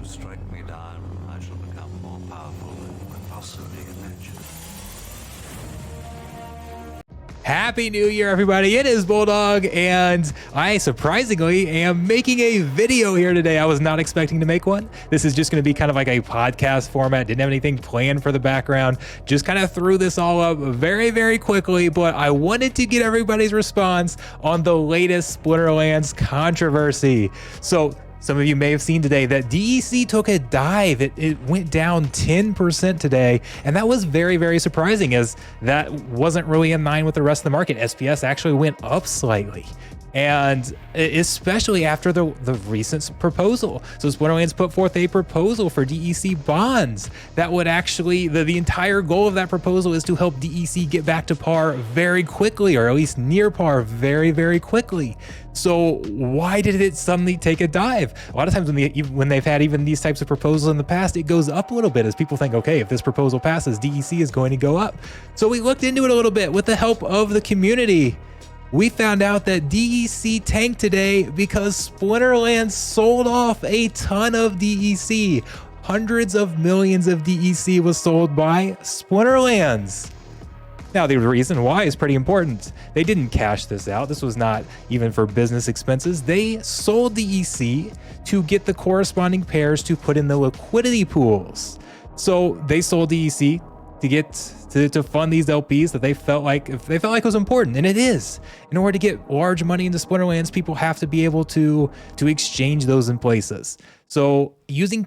you strike me down, I shall become more powerful than you could possibly imagine. Happy New Year, everybody. It is Bulldog, and I surprisingly am making a video here today. I was not expecting to make one. This is just going to be kind of like a podcast format. Didn't have anything planned for the background. Just kind of threw this all up very, very quickly, but I wanted to get everybody's response on the latest Splinterlands controversy. So some of you may have seen today that DEC took a dive. It went down 10% today, and that was very, very surprising as that wasn't really in line with the rest of the market. SPS actually went up slightly, and especially after the recent proposal. So Splinterlands put forth a proposal for DEC bonds that would actually, the entire goal of that proposal is to help DEC get back to par very quickly, or at least near par very, very quickly. So why did it suddenly take a dive? A lot of times when they've had even these types of proposals in the past, it goes up a little bit as people think, okay, if this proposal passes, DEC is going to go up. So we looked into it a little bit with the help of the community. We found out that DEC tanked today because Splinterlands sold off a ton of DEC. Hundreds of millions of DEC was sold by Splinterlands. Now, the reason why is pretty important. They didn't cash this out. This was not even for business expenses. They sold DEC to get the corresponding pairs to put in the liquidity pools. So they sold DEC to get to fund these LPs that they felt like was important, and it is. In order to get large money into Splinterlands, people have to be able to exchange those in places. So using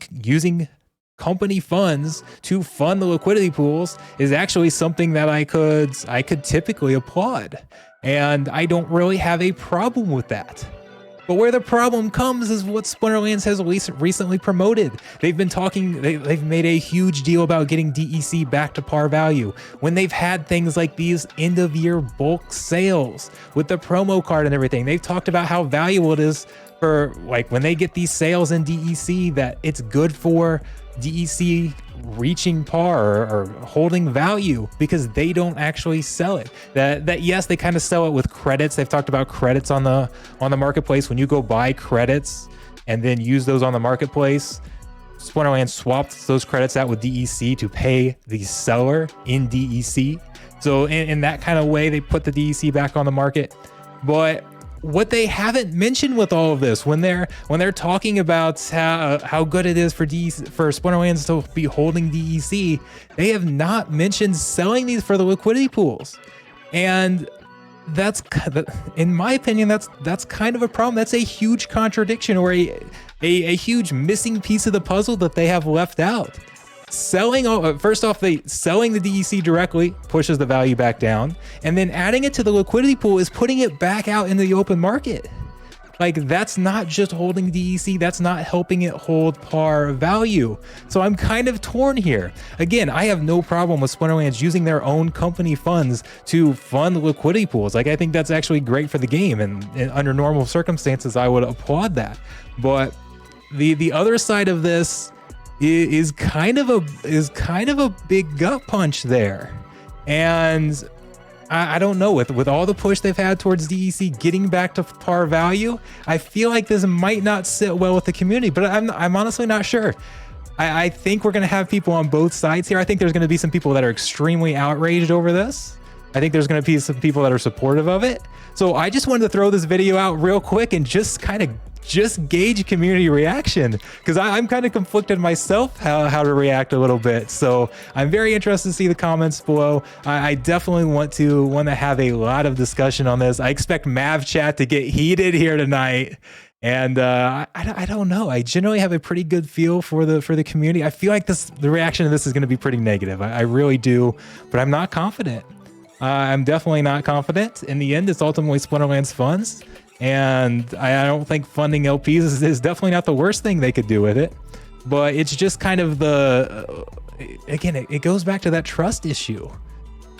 company funds to fund the liquidity pools is actually something that I could typically applaud, and I don't really have a problem with that. But where the problem comes is what Splinterlands has recently promoted. They've made a huge deal about getting DEC back to par value when they've had things like these end of year bulk sales with the promo card and everything. They've talked about how valuable it is for, like, when they get these sales in DEC, that it's good for DEC reaching par or holding value because they don't actually sell it. That yes, they kind of sell it with credits. They've talked about credits on the marketplace. When you go buy credits and then use those on the marketplace, Splinterlands swapped those credits out with DEC to pay the seller in DEC. So in that kind of way, they put the DEC back on the market. But what they haven't mentioned with all of this, when they're talking about how good it is for Splinterlands to be holding DEC, they have not mentioned selling these for the liquidity pools, and that's, in my opinion, that's kind of a problem. That's a huge contradiction, or a huge missing piece of the puzzle that they have left out. Selling the DEC directly pushes the value back down, and then adding it to the liquidity pool is putting it back out in the open market. Like, that's not just holding DEC, that's not helping it hold par value. So I'm kind of torn here. Again, I have no problem with Splinterlands using their own company funds to fund liquidity pools. Like, I think that's actually great for the game, and under normal circumstances, I would applaud that. But the other side of this is kind of a big gut punch there, and I don't know, with all the push they've had towards DEC getting back to par value, I feel like this might not sit well with the community, but I'm honestly not sure. I think we're going to have people on both sides here. I think there's going to be some people that are extremely outraged over this. I think there's going to be some people that are supportive of it. So I just wanted to throw this video out real quick and just gauge community reaction, because I'm kind of conflicted myself how to react a little bit. So I'm very interested to see the comments below. I definitely want to have a lot of discussion on this. I expect Mav chat to get heated here tonight. And I don't know. I generally have a pretty good feel for the community. I feel like the reaction to this is going to be pretty negative. I really do, but I'm not confident. I'm definitely not confident. In the end, it's ultimately Splinterlands funds. And I don't think funding LPs is definitely not the worst thing they could do with it, but it's just kind of again, it goes back to that trust issue,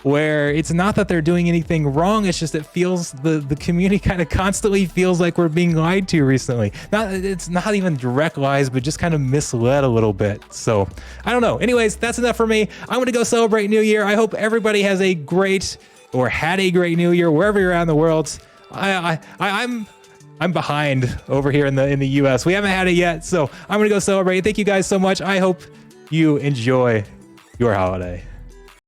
where it's not that they're doing anything wrong. It's just, it feels, the community kind of constantly feels like we're being lied to recently. It's not even direct lies, but just kind of misled a little bit. So I don't know. Anyways, that's enough for me. I'm going to go celebrate New Year. I hope everybody has a great, or had a great New Year wherever you're at in the world. I'm I'm behind over here in the US. We haven't had it yet, so I'm gonna go celebrate. Thank you guys so much. I hope you enjoy your holiday.